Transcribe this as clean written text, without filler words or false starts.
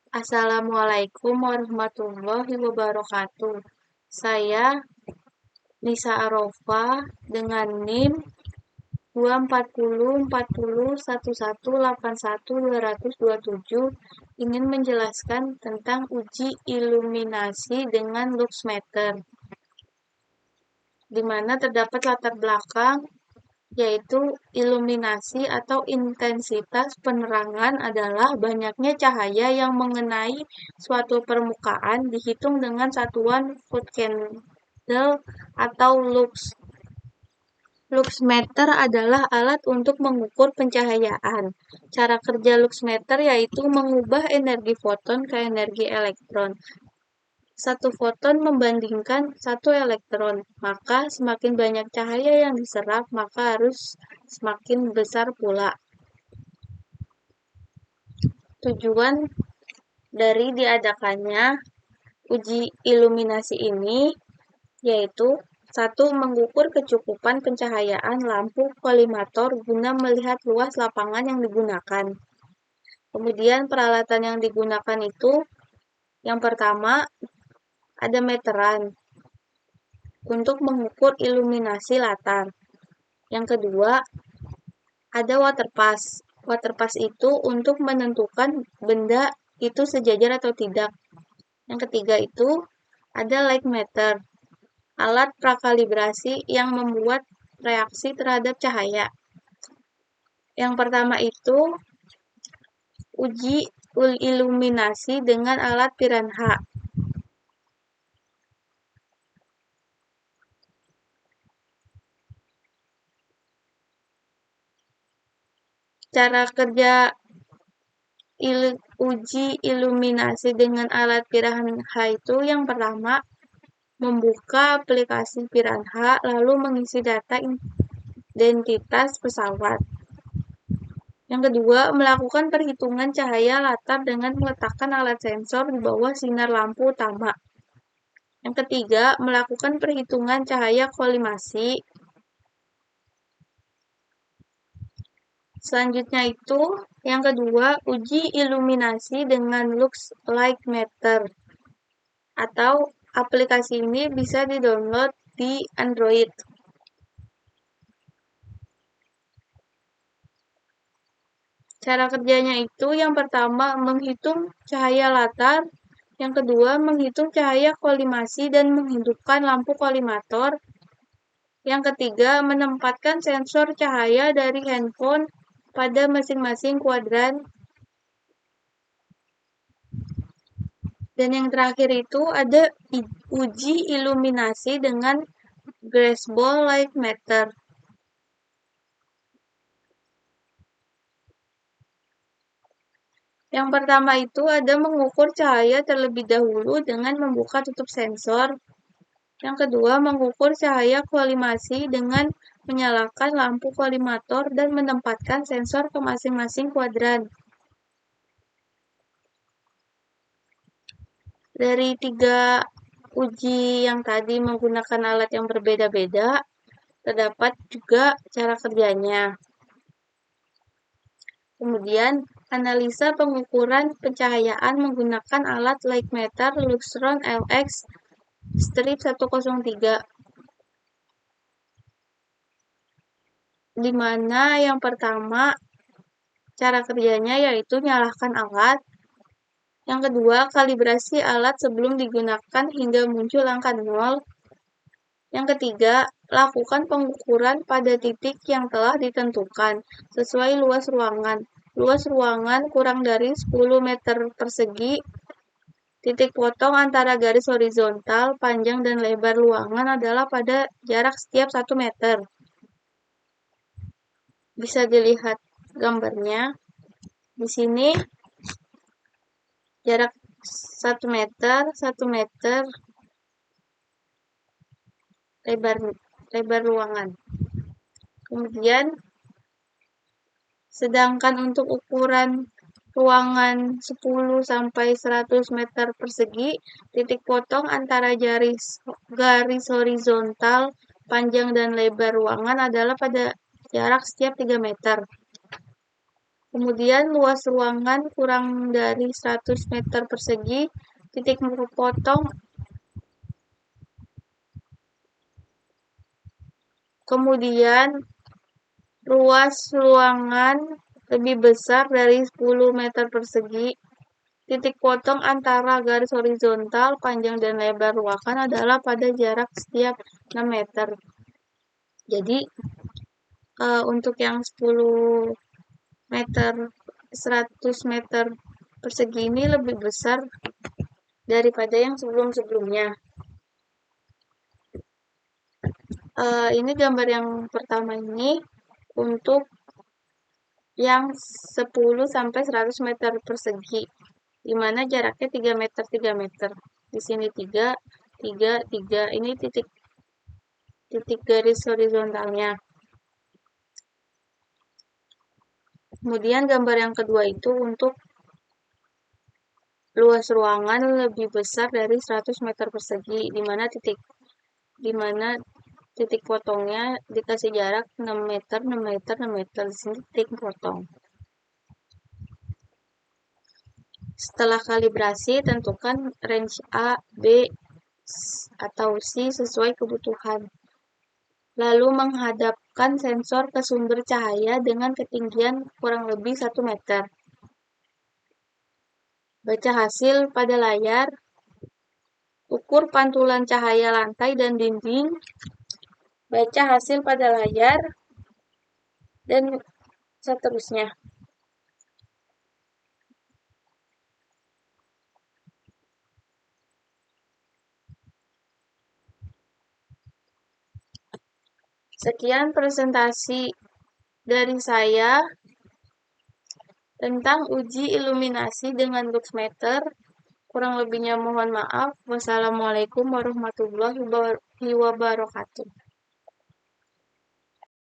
Assalamualaikum warahmatullahi wabarakatuh. Saya Nisa Arofa dengan NIM 24040118127 ingin menjelaskan tentang uji iluminasi dengan luxmeter, di mana terdapat latar belakang yaitu iluminasi atau intensitas penerangan adalah banyaknya cahaya yang mengenai suatu permukaan dihitung dengan satuan foot candle atau lux. Luxmeter adalah alat untuk mengukur pencahayaan. Cara kerja luxmeter yaitu mengubah energi foton ke energi elektron. Satu foton membandingkan satu elektron, maka semakin banyak cahaya yang diserap, maka harus semakin besar pula. Tujuan dari diadakannya uji iluminasi ini yaitu 1. Mengukur kecukupan pencahayaan lampu kolimator guna melihat luas lapangan yang digunakan. Kemudian peralatan yang digunakan itu yang pertama ada meteran untuk mengukur iluminasi latar. Yang kedua, ada waterpass. Waterpass itu untuk menentukan benda itu sejajar atau tidak. Yang ketiga itu ada light meter, alat prakalibrasi yang membuat reaksi terhadap cahaya. Yang pertama itu uji iluminasi dengan alat piranha. Cara kerja uji iluminasi dengan alat piranha itu yang pertama, membuka aplikasi piranha lalu mengisi data identitas pesawat. Yang kedua, melakukan perhitungan cahaya latar dengan meletakkan alat sensor di bawah sinar lampu utama. Yang ketiga, melakukan perhitungan cahaya kolimasi. Selanjutnya itu, yang kedua, uji iluminasi dengan lux light meter. Atau aplikasi ini bisa di-download di Android. Cara kerjanya itu yang pertama menghitung cahaya latar, yang kedua menghitung cahaya kolimasi dan menghidupkan lampu kolimator, yang ketiga menempatkan sensor cahaya dari handphone pada masing-masing kuadran, dan yang terakhir itu ada uji iluminasi dengan Graceball light meter. Yang pertama itu ada mengukur cahaya terlebih dahulu dengan membuka tutup sensor. Yang kedua, mengukur cahaya kolimasi dengan menyalakan lampu kolimator dan menempatkan sensor ke masing-masing kuadran. Dari 3 uji yang tadi menggunakan alat yang berbeda-beda, terdapat juga cara kerjanya. Kemudian, analisa pengukuran pencahayaan menggunakan alat light meter Luxron LX strip 103, di mana yang pertama cara kerjanya yaitu nyalakan alat. Yang kedua, kalibrasi alat sebelum digunakan hingga muncul angka 0. Yang ketiga, lakukan pengukuran pada titik yang telah ditentukan sesuai luas ruangan. Luas ruangan kurang dari 10 meter persegi. Titik potong antara garis horizontal, panjang dan lebar ruangan adalah pada jarak setiap 1 meter. Bisa dilihat gambarnya. Di sini jarak 1 meter, 1 meter lebar ruangan. Kemudian, sedangkan untuk ukuran ruangan 10 sampai 100 meter persegi, titik potong antara garis horizontal, panjang dan lebar ruangan adalah pada jarak setiap 3 meter. Kemudian luas ruangan kurang dari 100 meter persegi, titik potong. Kemudian luas ruangan lebih besar dari 10 meter persegi, titik potong antara garis horizontal, panjang dan lebar ruangan adalah pada jarak setiap 6 meter. Jadi untuk yang 10 meter 100 meter persegi ini lebih besar daripada yang sebelum-sebelumnya. Ini gambar yang pertama ini untuk yang 10 sampai 100 meter persegi, di mana jaraknya 3 meter 3 meter. Di sini 3, 3, 3. Ini titik garis horizontalnya. Kemudian gambar yang kedua itu untuk luas ruangan lebih besar dari 100 meter persegi, di mana titik potongnya dikasih jarak 6 meter, 6 meter, 6 meter. Di sini titik potong. Setelah kalibrasi, tentukan range A, B, atau C sesuai kebutuhan. Lalu menghadapkan sensor ke sumber cahaya dengan ketinggian kurang lebih 1 meter. Baca hasil pada layar, ukur pantulan cahaya lantai dan dinding, baca hasil pada layar, dan seterusnya. Sekian presentasi dari saya tentang uji iluminasi dengan luxmeter. Kurang lebihnya mohon maaf. Wassalamualaikum warahmatullahi wabarakatuh.